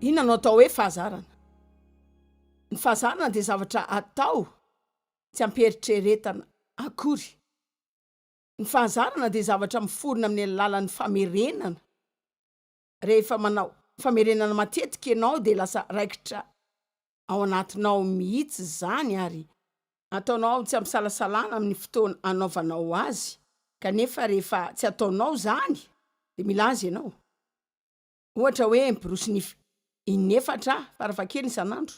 Inona no atao hoe fahazarana? Ny fahazarana dia zavatra atao tsy ampieritrretana akory. Ny fahazarana dia zavatra miforona amin'ny alalan'ny famerenana. Rehefa manao famerenana matetika ianao dia lasa raikitra ao anatinao mihitsy zany ary ataonao tsy ampisalasalana amin'ny fotoana anaovanao azy. Kanefa rehefa tsy ataonao zany dia milaza ianao. Ohatra hoe miborosy nify inefatra farafakely isan'andro.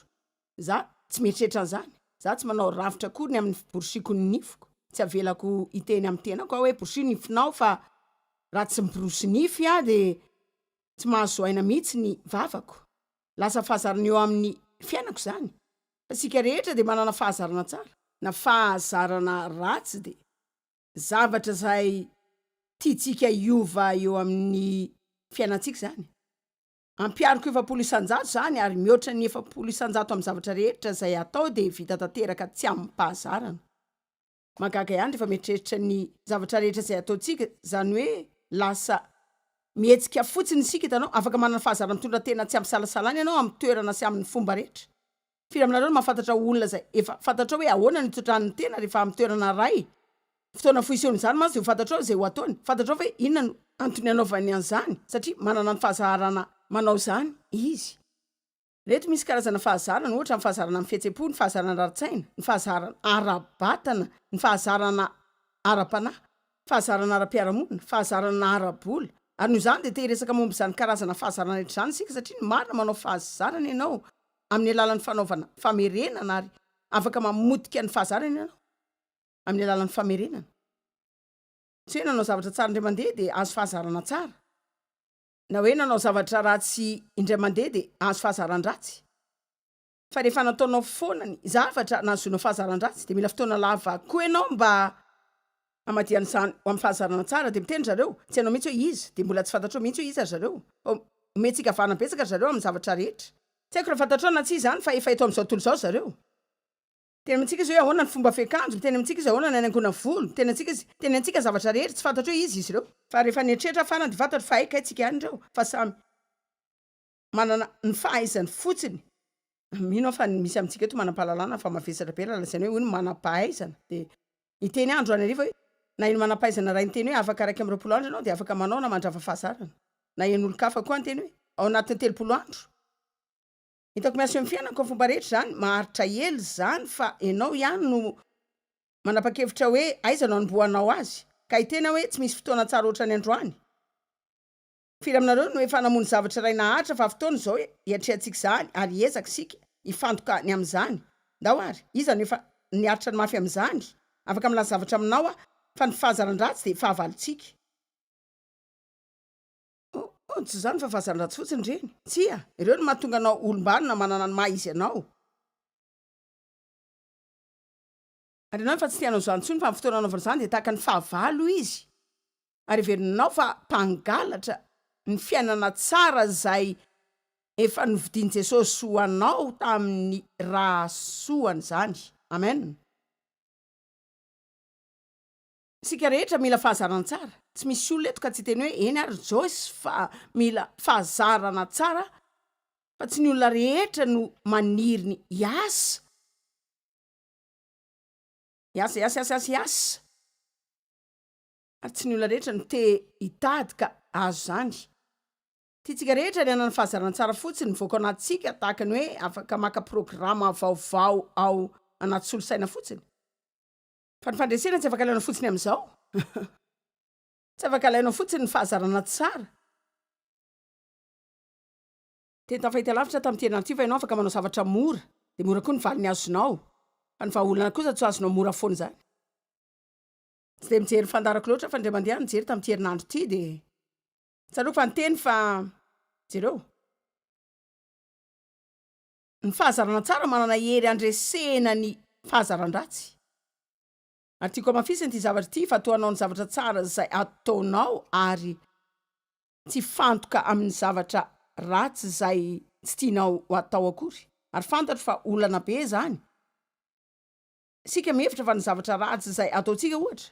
Za tsy mieritreritra an'izany. Za tsy manao ravitra akory ny amin'ny borosiko ny nifiko. Tsy avelako iteny amin'ny tenako hoe borosy nifinao fa raha tsy miborosy nify dia tsy mahazo aina mihitsy ny vavako. Lasa fahazarana eo amin'ny fiainako zany. Fasika rehetra dia manana fahazarana tsara. Na fahazarana ratsy dia zavatra izay tiatsika hiova eo amin'ny fiainantsika zany. Ampiariko efapolo isan-jato zany ary mihoatra ny efapolo isan-jato amin'ny zavatra rehetra izay atao dia vita tanteraka tsy amin'ny fahazarana. Magaga ihany rehefa mieritreritra ny zavatra rehetra izay ataontsika, zany hoe lasa mihetsika fotsiny isika hitanao, afaka manana fahazarana mitondra tena tsy ampisalasalana ianao amin'ny toerana sy amin'ny fomba rehetra. Firy aminareo no mahafantatra olona izay efa fantatra hoe ahoana ny totran'ny tena rehefa amin'ny toerana ray. Fotoana foiseon'izany mantsy dia ho fantatrao izay ho ataony. Fantatrao hoe inona no antony anaovany an'izany satria manana ny fahazarana manao zany izy. Reto misy karazana fahazarana, ohatra ny fahazarana amin'ny fihetsem-po, ny fahazarana ara-tsaina, ny fahazarana ara-batana, ny fahazarana ara-panahy, fahazarana ara-piarahamonina, fahazarana ara-bola. Ary noho izany dia te hiresaka momba izany karazana fahazarana rehetra izany isika satria marina manao fahazarana ianao amin'ny alalan'ny fanaovana famerenana ary afaka mamotika ny fahazarana ianao amin'ny alalan'ny famerenana. Tsy hoe nanao zavatra tsara indray mandeha dia azo fahazarana tsara. Na hoe nanao zavatra ratsy indray mandeha dia azo fahazaran-dratsy. Fa rehefa nataonao foana ny zavatra nahazoanao fahazaran-dratsy dia mila fotoana lava koa ianao mba hamadihana izany ho amin'ny fahazarana tsara. Dia miteny zareo tsy ianao mihitsy hoe izy dia mbola tsy fantatrao mihitsy hoe izy ary zareo. Omentsika vanabetsaka zareo amin'ny zavatra rehetra. Tsy haiko raha fantatrao na tsy izany fa efa eto amin'izao tontolo izao zareo. Tena amintsika izy hoe ahoana ny fomba fiakanjo, tena amintsika izy ahoana ny anaingona volo, tena antsika zavatra rehetra tsy fantatrao izy ireo. Fa rehefa nieritreritra fa ny fantatro fa haika itsika ihany ireo fa samy manana ny fahaizany fotsiny. Mino fa misy amintsika eto manam-pahalalana fa mavesatra be lazainy hoe ony manam-pahaizana. Dia iteny andro any ariva hoe na ino manam-pahaizana raha inteny hoe afaka 120 andro ianao dia afaka manao na mandrava fahazarana. Na en'olo-kafa koa anteny hoe ao anatin'ny 30 andro. Hitako miasa eo amin'ny fiainako fomba rehetra zany, maharitra ely zany fa ianao ihany no manapa-kevitra hoe aiza no anombohanao azy. Ka itena hoe tsy misy fotoana tsara ohatra ny androany. Firy aminareo no efa namono zavatra iray naharitra fa fotoana izao hoe hiatrehantsika zany ary hiezaka isika hifantoka ny amin'izany. Ndao ary iza no efa niaritra ny mafy amin'izany. Afaka milaza zavatra aminao fa ny fahazaran-dratsy dia fahavalontsika. Tsy zany fa fahazaran-dratsy fotsiny ireny. Tsia, ireo no mahatonga anao olombanona manana ny maha izy ianao. Ary ianao efa tsy tianao izany intsony fa amin'ny fotoana anaovana izany dia tahaka ny fahavalo izy. Ary heverinao fa mpangalatra ny fiainana tsara izay efa novidian'i Jesosy ho anao tamin'ny raha soany zany. Amen. Sika rehetra mila fahazarana tsara. Tsy misy olona eto ka tsy teny hoe eny ary Josy fa mila fahazarana tsara fa tsy ny olona rehetra no maniry ny hiasa. Ary tsy ny olona rehetra no te hitady ka azo zany. Tiantsika rehetra ny anana fahazarana tsara fotsiny mivoaka ao anatintsika tahaka ny hoe afaka maka programa vaovao ao anaty solosaina fotsiny. Fa ny fandresena tsy afaka alainao fotsiny amin'izao. Tsy afaka alainao fotsiny ny fahazarana tsara. Teny tafahitalavitra tamin'ny terinandro fa ianao afaka manao zavatra mora dia mora koa ny valiny azonao. Fa ny vahaolana kosa tsy azonao mora foana zany. Tsy dia mijery fandarako loatra fa indray mandeha mijery tamin'ny herinandro ity dia tsaroako fa nyteny fa jereo. Ny fahazarana tsara manana hery andresena ny fahazaran-dratsy. Ary tiako amafisany ity zavatra ity fa toanao ny zavatra tsara izay ataonao ary tsy fantoka amin'ny zavatra ratsy izay tsy tianao ho atao akory. Ary fantatro fa olana be zany. Sika mihevitra fa ny zavatra ratsy izay ataontsika ohatra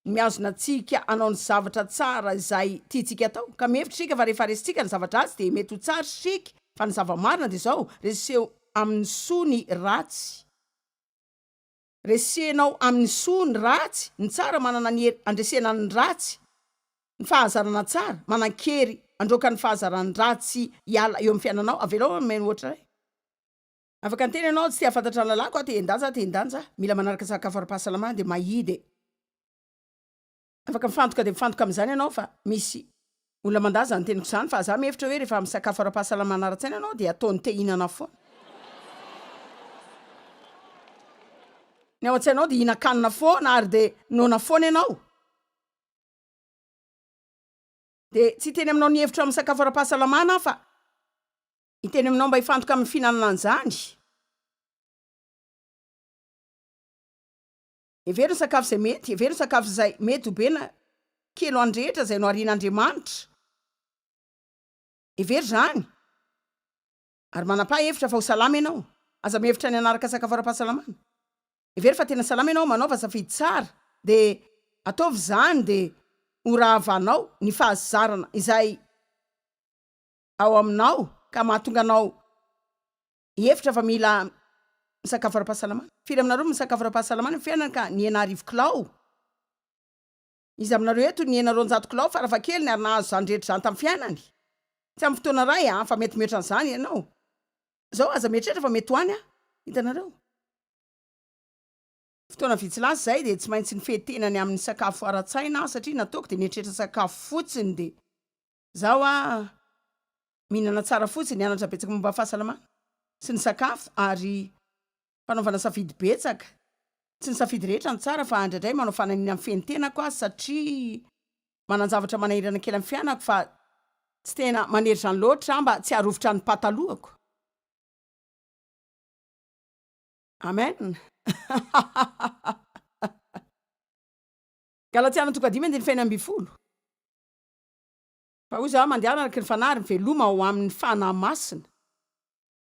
miazona antsika anao ny zavatra tsara izay tiantsika atao. Ka mihevitra sika fa rehefa resitsika ny zavatra azy dia mety ho tsara sika fa ny zava-marina de zao reseho amin'ny sony ratsy, resenao amin'ny sony ratsy ny tsara manana ny hery andresena ny ratsy, ny fahazarana tsara manan-kery androka ny fahazaran-dratsy hiala eo amin'ny fiainanao. avelao meno ohatra ray afaka anteny ianao tsy tia fantatra ny lalako a tendanja mila manaraka sakafo ara-pahasalamana de mahidy afaka mifantoka de mifantoka am'izany ianao fa misy olona mandaza ny teniko zany fa za mihevitra hoe rehefa amin'ny sakafo ara-pahasalamana ara-tsaina ianao de ataony te hinana foana ny ao an-tsainao de hinan-kanina foana ary de nona foana ianao de tsy teny aminao ny hevitra amin'ny sakafo ara-pahasalamana fa hiteny aminao mba hifantoka amin'ny fihinanana an'izany. Every sakafo zay mety, every sakafo zay mety ho bena kelo andrehetra zay no arian'Andriamanitra. Every zany. Ary manapa-hevitra fa ho salama ianao. Aza mihevitra ny anaraka sakafo ara-pahasalamana. Every fa tena salama ianao manaova safidy tsara de ataovy zany de ho rahavanao ny fahazarana izay ao aminao ka mahatonga anao hevitra fa mila misakafo ara-pahasalamana. Firy aminareo misakafo ara-pahasalamana ny fiainana ka ny 9 kilao. Izy aminareo eto ny 900 kilao farafakely ny ary nahazo zany rehetra zany tamin'ny fiainany. Tsy amin'ny fotoana ray fa mety mihoatra an'izany ianao. Zao aza mieritreritra fa mety hoany hitanareo. Fotoana vitsilasa zay de tsy maintsy ny fetenany amin'ny sakafo ara-tsaina satria nataoko de nieritreritra sakafo fotsiny de zao mihinana tsara fotsiny nianatra betsaka momba fahasalamana sy ny sakafo ary fanaovana safidy betsaka tsy ny safidy rehetra ny tsara fa indraindray manao fananina amin'ny fenitenako satria manan-javatra manahirana kely amin'ny fiainako fa tsy tena manery zany loatra mba tsy harovitra ny patalohako. Amen. Galatiana 5:20 fa hoy za mandeha araky ny fanary veloma ho amin'ny fanahy masina.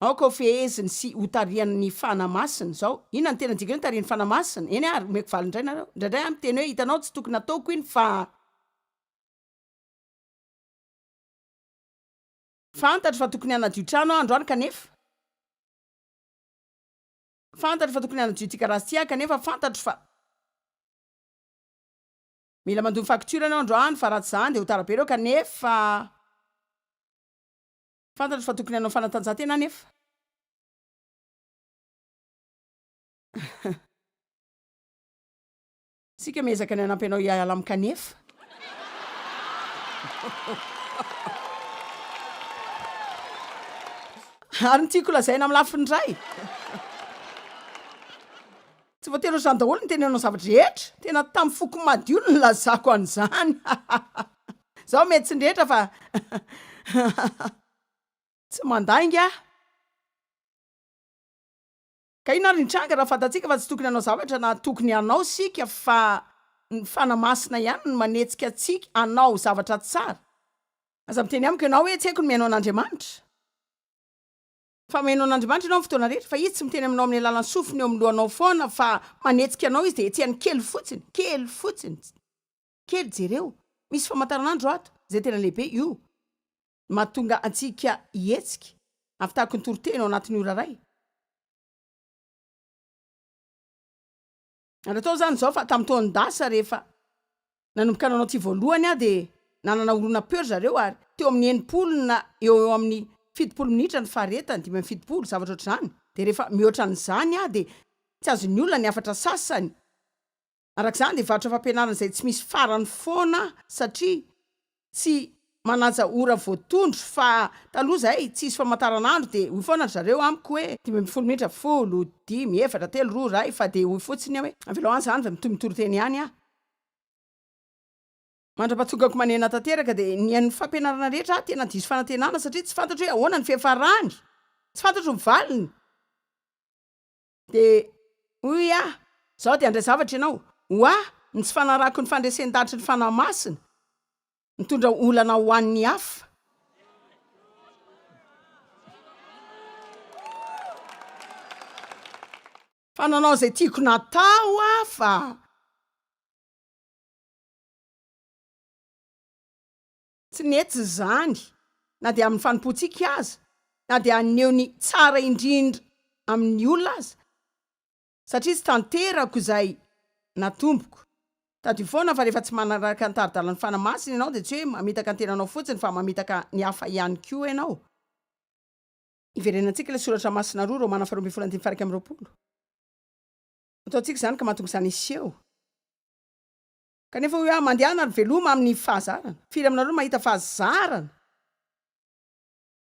Ao ko feheziny sy hotarian'ny fanahy masina zao. Inona ny tena dikany tarian'ny fanahy masina? Eny ary meko valy indray nareo. Indraindray amin'ny teny hoe hitanao tsy tokony ataoko iny fa fantatro fa tokony hanadio trano androany kanefa. Fantatro fa tokony hanadio tika raha tia kanefa fantatro fa mila mandomy facture anao androany fa raha tsy zany de ho tara be reo kanefa fantatro fa tokony hanao fanatanjahantena nefa. Sika miezaka ny hanampy anao hiala amin'ny kanefa. Ary ny tiako lazaina amin'ny lafiny ray. Tsy voatery ho zany daholo ny teny anao zavatra rehetra. Tena tamin'ny foko madio ny lazako an'izany. Zao mety tsy ndrehetra fa tsy mandainga. Ka ina ary nitranga raha fantatsika fa tsy tokony hanao zavatra na tokony hanao sika fa ny fanamasina ihany no manetsika atsika anao zavatra tsara. Aza miteny amiko ianao hoe tsy haiko ny mihaino an'Andriamanitra. Fa mihaino an'Andriamanitra ianao fotoana rehetra fa izy tsy miteny aminao amin'ny alalan'ny sofiny eo amin'ny lohanao foana fa manetsika anao izy de etsihany kely fotsiny, kely fotsiny. Kely jereo. Misy famantaranandro ato. Zay tena lehibe io. Mahatonga antsika hihetsika aftahaky ny toroteny ao anatin'ny ora ray. Anatao zany zao fa tamin'ny taon'ny dasa rehefa nanomboka nanao ty voalohany de nanana olona peur zareo ary teo amin'ny 90 na eo amin'ny 70 minitra ny faharetany 570 zavatra ohatr'izany. De rehefa mihoatra an'izany de tsy azon'ny olona ny afatra sasany. Arak'izany de varotra fampianarana izay tsy misy farany foana satria tsy manaja ora voatondro fa taloha zahay tsy isy famantaranandro de hoy foana zareo amiko hoe 10 minitra 10, 5, 4, 3, 2 ray fa de hoy fotsiny hoe avelao any zany fa mitomitoro-teny ihany Mandra-patongako manena tanteraka de ny fampianarana rehetra tena diso fanantenana satria tsy fantatro hoe ahoana ny fiafarany. Tsy fantatro ny valiny. De hoy zao de andray zavatra ianao. Ny tsy fanarako ny fandresen-danitry ny fanahy masina. Mitondra olana ho an'ny hafa. Fa nanao zay tiako natao fa tsy netsy zany na de amin'ny fanompoantsika aza na dia aneo ny tsara indrindra amin'ny olona azy satria tsy tanterako zay natomboko tadio foana fa rehefa tsy manaraka antaridalany fanamasina ianao de tsy hoe mamitaka antenanao fotsiny fa mamitaka ny hafa ihany ko ianao. Iverenantsika le soratra masina 2 Romana 4:20 ataontsika zany ka mahatonga izany iseho kanefa hoe mandehana ary veloma amin'ny fahazarana firy aminareo mahita fahazarana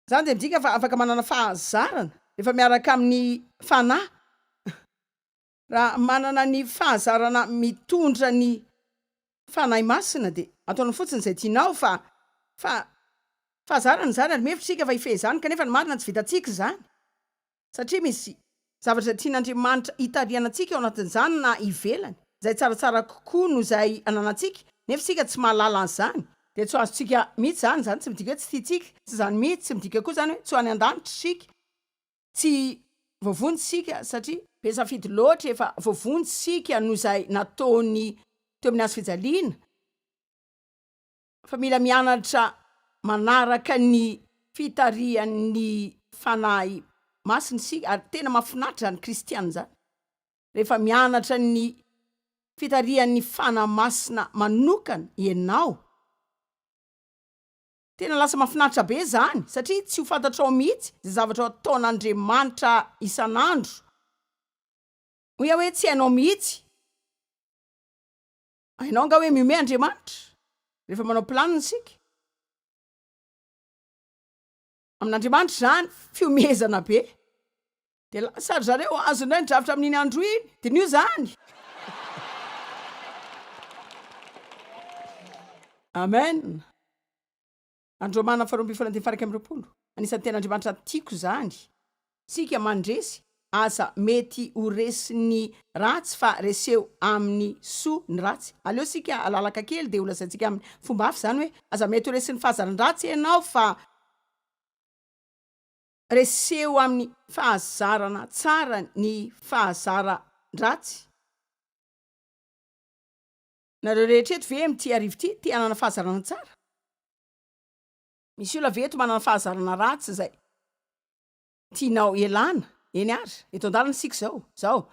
zany de midika fa afaka manana fahazarana rehefa miaraka amin'ny fanahy raha manana ny fahazarana mitondra ny fanahy masina de ataonao fotsiny zay tianao fa fahazarana zany ary mevitsika fa ifehizany kanefa ny marina tsy vitatsika zany satria misy zavatra tian'Andriamanitra hitarianantsika ao anatin'izany na ivelany zay tsaratsara kokoa no zay ananantsika nefa sika tsy mahalala an'izany de tsy azontsika mihitsy zany tsy midika hoe tsy tiatsika tsy zany mihitsy tsy midika koa zany hoe tsy ho any an-danitra sika tsy voavonjysika satria be safidy loatra efa voavonjysika no zay nataony teo amin'ny hazo fijaliana fa mila mianatra manaraka ny fitarian'ny fanahy masiny sika ary tena mahafinaritra zany kristiana zany rehefa mianatra ny fitarian'ny fanahy masina manokana ianao tena lasa mahafinaritra be zany satria tsy ho fantatrao mihitsy zay zavatra ataon'Andriamanitra isan'andro hoe tsy hainao mihitsy hainao nga hoe miome Andriamanitra rehefa manao planiny sika amin'Andriamanitra zany fiomezana be de sary zareo azo indray nydravitra amin'iny andro iny de nio zany amen. Andromana 4:20 anisan'ny tena Andriamanitra tiako zany sika mandresy asa mety ho resiny ratsy fa reseo amin'ny soa ny ratsy aleo sika alalaka kely de olazaintsika amin'ny fomba hafa zany hoe aza mety ho resiny Fahazaran-Dratsy ianao fa reseo amin'ny fahazarana tsara ny Fahazaran-Dratsy. Nareo rehetra eto ve mity arivo ty anana fahazarana tsara misy olona veto manana fahazarana ratsy zay tianao elana eny ary eto andalana sika zao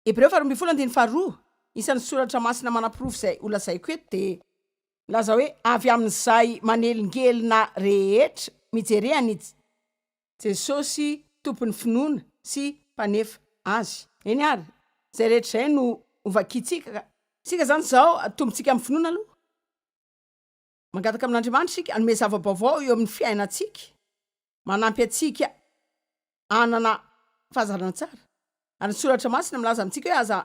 Hebreo 12:2 isan'ny soratra masina manam-pirofo zay olazaiko eto de laza hoe avy amin'izay manelingelina rehetra mijerehany Jesosy tompon'ny finoana sy mpanefa azy eny ary zay rehetra zay no ovakitsika sika zany zao atombotsika amin'ny finoana aloha mangataka amin'Andriamanitra sika anome zava-baovao eo amin'ny fiainatsika manampy atsika anana fahazarana tsara ary ny soratra masina milaza amintsika hoe aza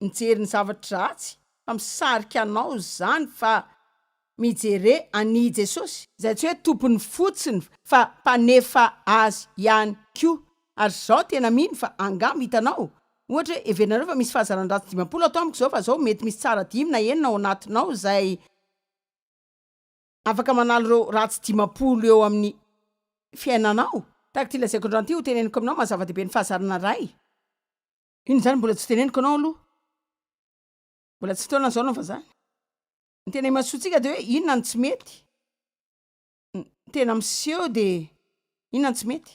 mijery ny zavatra ratsy fa misarika anao zany fa mijere any Jesosy zay tsy hoe tompony fotsiny fa mpanefa azy ihany ko ary zao tena mino fa angamba hitanao ohatra hoe everinareo fa misy fahazaran-dratsy 50 atao amiko zao fa zao mety misy tsara 5 na enina ao anatinao zay afaka manalo reo ratsy 50 eo amin'ny fiainanao tahaka ty lazaiko androany ty ho teneniko aminao mazava-dehibe ny fahazarana ray ino zany mbola tsy teneniko anao aloha mbola tsy taona zao anao fa zany ny tena masotsika de hoe inona ny tsy mety tena miseho de inona ny tsy mety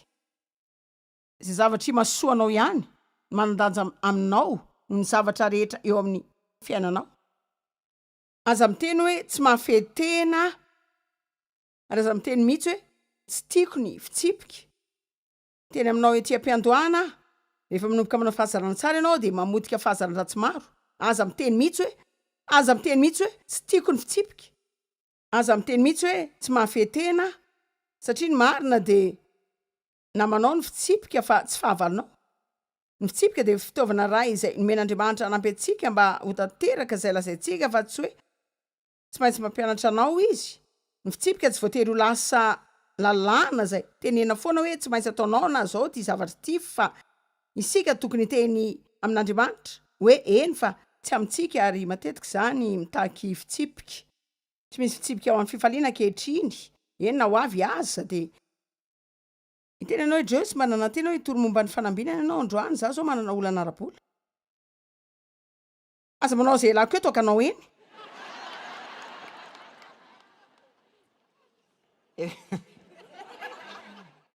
zay zavatra masoanao ihany manandanja aminao ny zavatra rehetra eo amin'ny fiainanao aza miteny hoe tsy mahafetena ary aza miteny mihitsy hoe tsy tiako ny fitsipika teny aminao ety am-piandohana rehefa manomboka manao fahazarana tsara ianao de mamotika fahazaran-dratsy maro aza miteny mihitsy hoe tsy tiako ny fitsipika aza miteny mihitsy hoe tsy mahafetena satria ny marina de namanao ny fitsipika fa tsy fahavalonao ny fitsipika de fitaovana ray izay nomen'Andriamanitra anampy atsika mba ho tanteraka zay lazaintsika fa tsy hoe tsy maintsy mampianatra anao izy ny fitsipika tsy voatery ho lasa lalàna zay tenena foana hoe tsy maintsy ataonao na zao ty zavatra ty fa isika tokony teny amin'Andriamanitra hoe eny fa tsy amintsika ary matetika zany mitaky fitsipika tsy misy fitsipika ao amin'ny fifaliana kehitriny eny na ho avy aza de iteny anao Jeosy manana tena hoe toro momba ny fanambinana ianao androany za zao manana olana ara-bola aza manao zay lako eto akanao eny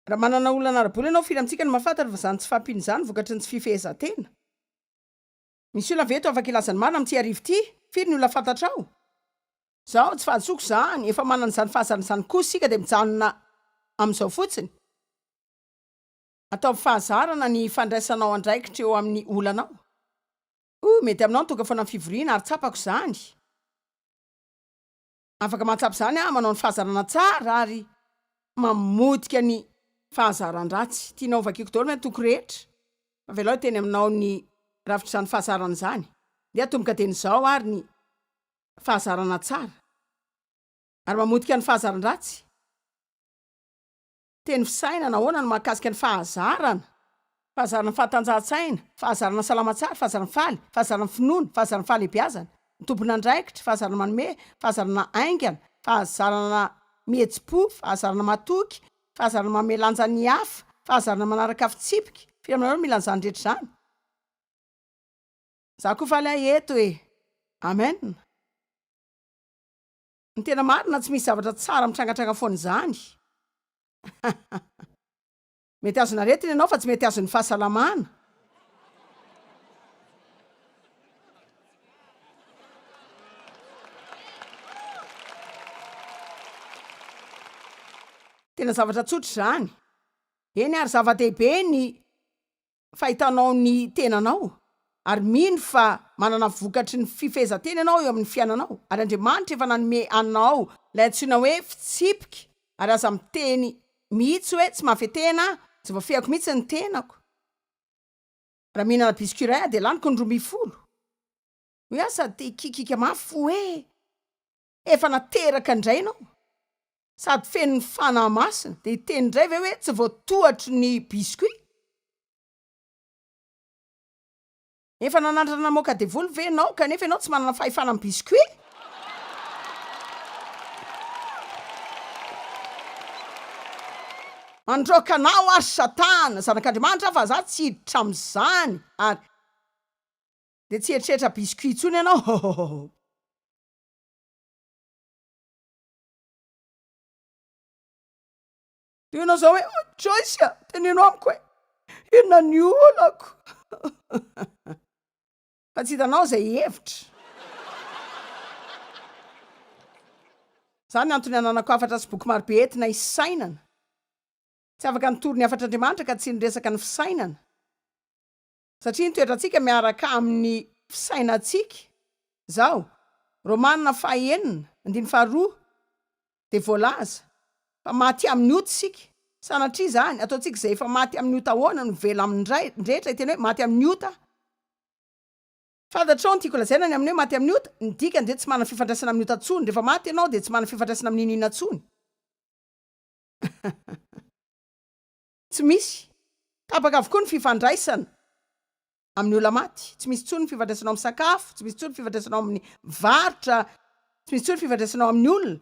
raha manana olana ara-bola ianao firy amintsika no mahafantatra fa zany tsy fampiny zany vokatry ny tsy fifehezan-tena. Misy olona veto afaka ilazany marina amin'ity arivo ity, firy ny olona fantatra ao? Zaho tsy fahasoko zany, efa manana zany fahazarana zany kosa sika de mijanona amin'izao fotsiny. Atao fahazarana ny fandraisanao andraikitra eo amin'ny olanao. Mety aminao tonga foana amin'ny fivoriana ary tsapako zany. Afaka mahatsapa zany manao ny fahazarana tsara ary mamodika ny fahazaran-dratsy. Tianao vakiako daholo ny toko rehetra. Avelao teny aminao ny rafitra zany fahazarana zany. De atomboka teny zao ary ny fahazarana tsara. Ary mamodika ny fahazaran-dratsy. Teny fisaina nahoana no mahakasika ny fahazarana. Fahazarana fahatanjahan-tsaina, fahazarana salamatsara, fahazarana faly, fahazarana finoana, fahazarana fahalehibiazana, ny tompona andraikitra, fahazarana manome, fahazarana aingana, fahazarana mihetsy-po, fahazarana matoky, fahazarana mamelanja ny hafa, fahazarana manaraka fitsipika. Firy aminareo mila an'izany rehetra zany. Za koa faly eto Amen. Ny tena marina tsy misy zavatra tsara mitrangatranga foana zany. Mety azona aretina ianao fa tsy mety azon'ny fahasalamana. Tena zavatra tsotra zany. Eny ary zava-dehibe ny fahitanao ny tenanao. Ary mino fa manana vokatry ny fifehezan-tena ianao eo amin'ny fiainanao. Ary Andriamanitra efa nanome anao ilay antsoina hoe fitsipika. Ary aza miteny mihitsy hoe tsy mafetena, tsy voafehako mihitsy ny tenako. Raha mihinana biscuit iray de laniko ny 12. Hoe asa te kikika mafy efa nateraka indray ianao. Sady feno ny fanahy masina de iteny indray ve hoe tsy voatohatry ny biscuit. Efa nanandrana namoaka devoly ve ianao kanefa ianao tsy manana fahefana amin'ny biscuit? Mandrokanao ary Satana, zanak'Andriamanitra fa za tsy hiditra amin'izany ary de tsy eritreritra biscuit intsony ianao. Dia ianao zao hoe Joyce, tenenao amiko hoe inona ny olako? Fa tsy hitanao zay hevitra. Zany antony ananako afatra sy boky marobe entina isainana. Tsy afaka nitory ny afatr'Andriamanitra ka tsy niresaka ny fisainana. Satria ny toetrantsika miaraka amin'ny fisainantsika. Zao, Romanina 9:2 de voalaza fa maty amin'ny ota sika. Sanatria zany ataontsika izay efa maty amin'ny ota ahoana no vela amin'ndrehetra iteny hoe maty amin'ny ota. Fantatrao ny tiako lazaina ny amin'ny hoe maty amin'ny ota, ny dikany de tsy manana fifandraisana amin'ny ota tsony. Rehefa maty ianao de tsy manana fifandraisana amin'ny inona tsony. Tsy misy. Tapaka avokoa ny fifandraisana amin'ny olona maty. Tsy misy tsony ny fifandraisanao amin'ny sakafo, tsy misy tsony ny fifandraisanao amin'ny varotra, tsy misy tsony ny fifandraisanao amin'ny olona.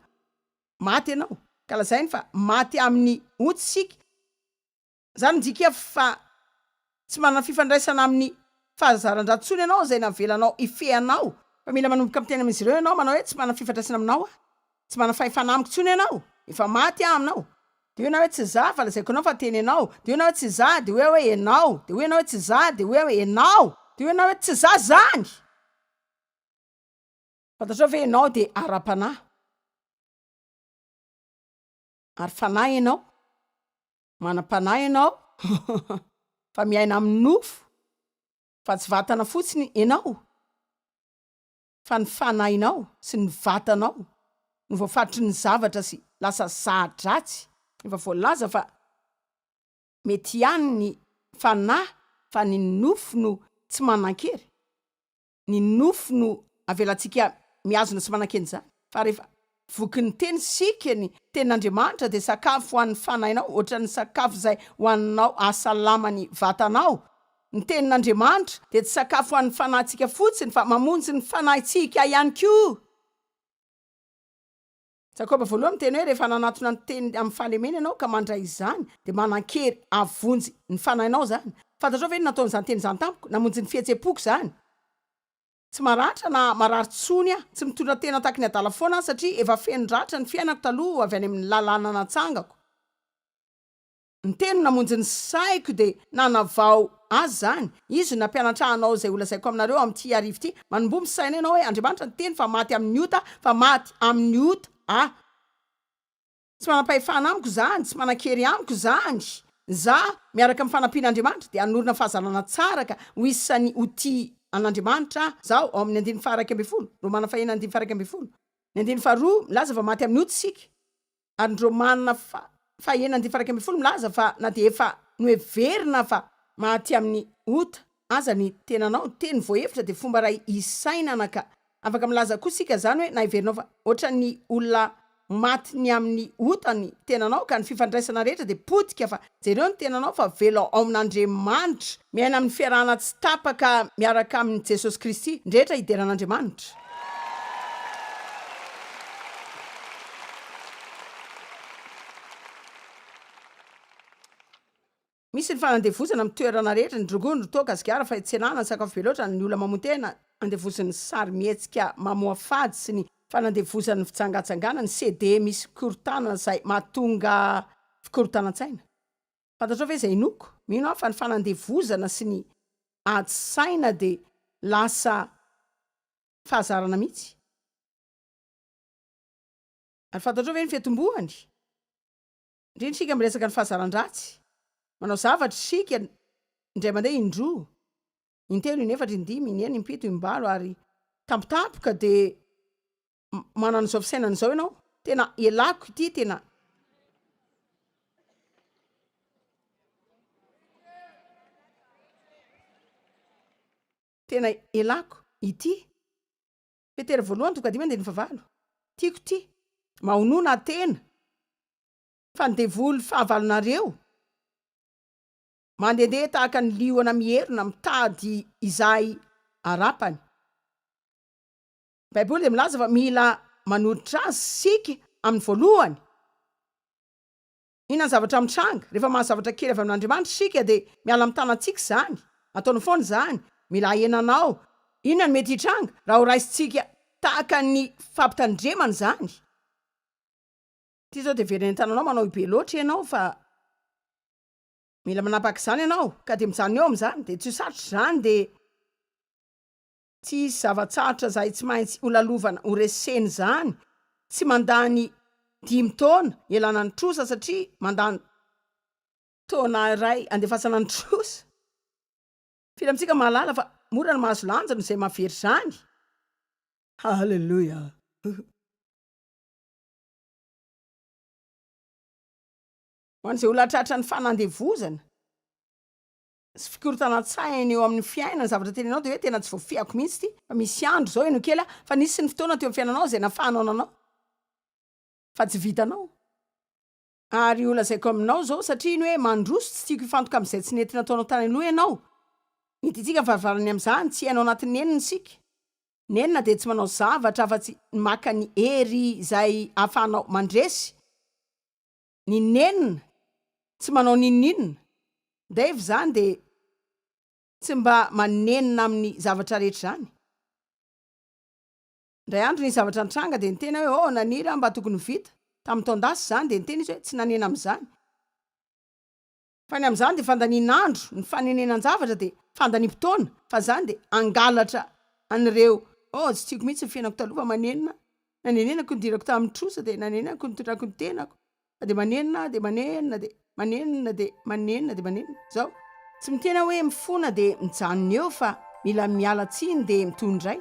Maty ianao. Ka lazainy fa maty amin'ny ota sika. Zany ndika fa tsy manana fifandraisana amin'ny fahazaran-dratsy tsony ianao zay navelanao ifehanao. Fa mila manomboka amin'ny tena amin'izy ireo ianao manao hoe tsy manana fifandraisana aminao tsy manana fahefana amiko tsony ianao. Efa maty aminao. De hoe na hoe tsy za fa lazaiko anao fa teny ianao. De hoe na hoe tsy za de hoe ianao. De hoe na hoe tsy za de hoe ianao. De hoe na hoe tsy za zany. Fantatrao ve ianao de ara-panahy. Ary fanahy ianao. Manam-panahy ianao. Fa miaina amin'ny nofo. Fa tsy vatana fotsiny ianao. Fa ny fanahinao sy ny vatanao no voafaritry ny zavatra sy lasa zadratsy. Efa voalaza fa mety ihany ny fanahy fa ny nofo no tsy manan-kery. Ny nofo no avelantsika miazona sy manan-keny zany. Fa rehefa voky ny teny sika ny tenin'Andriamanitra de sakafo ho an'ny fanahinao ohatra ny sakafo zay ho aninao ahasalama ny vatanao. Ny tenin'Andriamanitra de tsy sakafo ho an'ny fanahintsika fotsiny fa mamonjy ny fanahintsika ihany koa. Jakoba voalohany teny hoe rehefa nanatona ny teny amin'ny fahalemena ianao ka mandray izany de manan-kery avonjy ny fanahinao zany. Fantatrao ve nataon'izany teny zany tamiko? Namonjy ny fihetsem-poko zany. Tsy maratra na marary tsony tsy mitondra tena taky ny adala foana satria efa feno ratra ny fiainako taloha avy any amin'ny lalàna natsangako. ny teny namonjy ny saiko de nanavao azy zany izy nampianatrahanao zay olazaiko aminareo am'ty arivo ty manombomy saina ianao hoe Andriamanitra ny teny fa maty amin'ny ota fa maty amin'ny ota tsy manam-pahefana amiko zany tsy manan-kery amiko zany za miaraka amin'ny fanampian'Andriamanitra de anorina fahazarana tsara ka ho isan'ny oti an'Andriamanitra zao ao amin'ny 10:20 Romana 9:20 ny 10:2 milaza fa maty amin'ny ota sika ary ny Romana 9:20 milaza fa na de efa noeverina fa maty amin'ny ota aza ny tenanao teny voahevitra de fomba ray isainana ka afaka milaza koa sika zany hoe na iverinao fa ohatra ny olona maty ny amin'ny otany tenanao ka ny fifandraisana rehetra de potika fa jereo ny tenanao fa velo ao amin'Andriamanitra miaina amin'ny fiarahana tsy tapaka miaraka amin'ny Jesosy Kristy ndrehetra ideran'Andriamanitra. Misy ny fanandevozana amin'ny toerana rehetra ny drogondro toa gasikara fa itsenana ny sakafo be loatra ny olona mamotena andevozan'ny sary mihetsika mamoa fady sy ny fanandevozan'ny fitsangatsangana ny CD misy fikorontanana zay mahatonga fikorotanan-tsaina. Fantatrao ve zay inoko? Mino aho fa ny fanandevozana sy ny adi-saina de lasa fahazarana mihitsy. Ary fantatrao ve ny fiatombohany? Indrindra sika miresaka ny Fahazaran-Dratsy. Manao zavatra sika indray mandeha indroa intelo inefatra indimy inenina impito imbalo ary tampotampoka de manano zao fisainana zao ianao tena elako ity tena elako ity petera voalohany tonga 5:9 tiako ty mahonona tena fandevoly fahavalonareo mandehandeha tahaka ny liona miherina mitady izay arapany. Baiboly de milaza fa mila manoditra azy sika amin'ny voalohany inona ny zavatra mitranga rehefa mahazavatra kely avy amin'Andriamanitra sika de miala amin'ny tanantsika zany ataony foana zany mila ahenanao inona ny mety hitranga raha ho raisitsika tahaka ny fampitandremana zany ty zao de vereny tananao manao ibe loatra ianao fa mila manapaka zany ianao ka de mijanona eo am'zany de tsy sarotra zany de tsy zavatsarotra zay tsy maintsy olalovana ho reseny zany tsy mandany 5 taona elana ny trosa satria mandany taona ray andefasana ny trosa fila amitsika mahalala fa mora ny mahazo lanjany zay mahavery zany. Halleluja. Ho an'izay olona tratra ny fanandevozana sy fikorotanan-tsaina eo amin'ny fiainana zavatra tenenao de hoe tena tsy voafiako mihitsy ty fa misy andro zao eno kely fa nisy ny fotoana teo amin'ny fiainanao zay nafahanao nanao fa tsy vitanao ary olazaiko aminao zao satria ny hoe mandroso tsy tiako ifantoka am'izay tsy nety nataonao tany aloha ianao nititsika faravarany am'zany tsy hainao anatin'ny nenina sika nenina de tsy manao zavatra afa-tsy maka ny hery zay ahafahanao mandresy ny nenina tsy manao ninninina daiv zany de tsy mba manenina amin'ny zavatra rehetra zany. Ndray andro ny zavatra nitranga de nitena hoe nanira mba tokony vita tamin'ny taondasy zany de niteny izy hoe tsy nanena am'zany fa ny am'zany de fandaninandro ny fanenenan-javatra de fandanimpotoana fa zany de angalatra an'ireo tsy tiako mihitsy ny fiainako taloha fa manenina nanenenako ny dirako tamin'ny trosa de nanenenako ny tondrako ny tenako de manenina de manenina de manenina de manenina de manenina zao tsy mitena hoe mifona de mijanona eo fa mila miala tsiny de mitondray.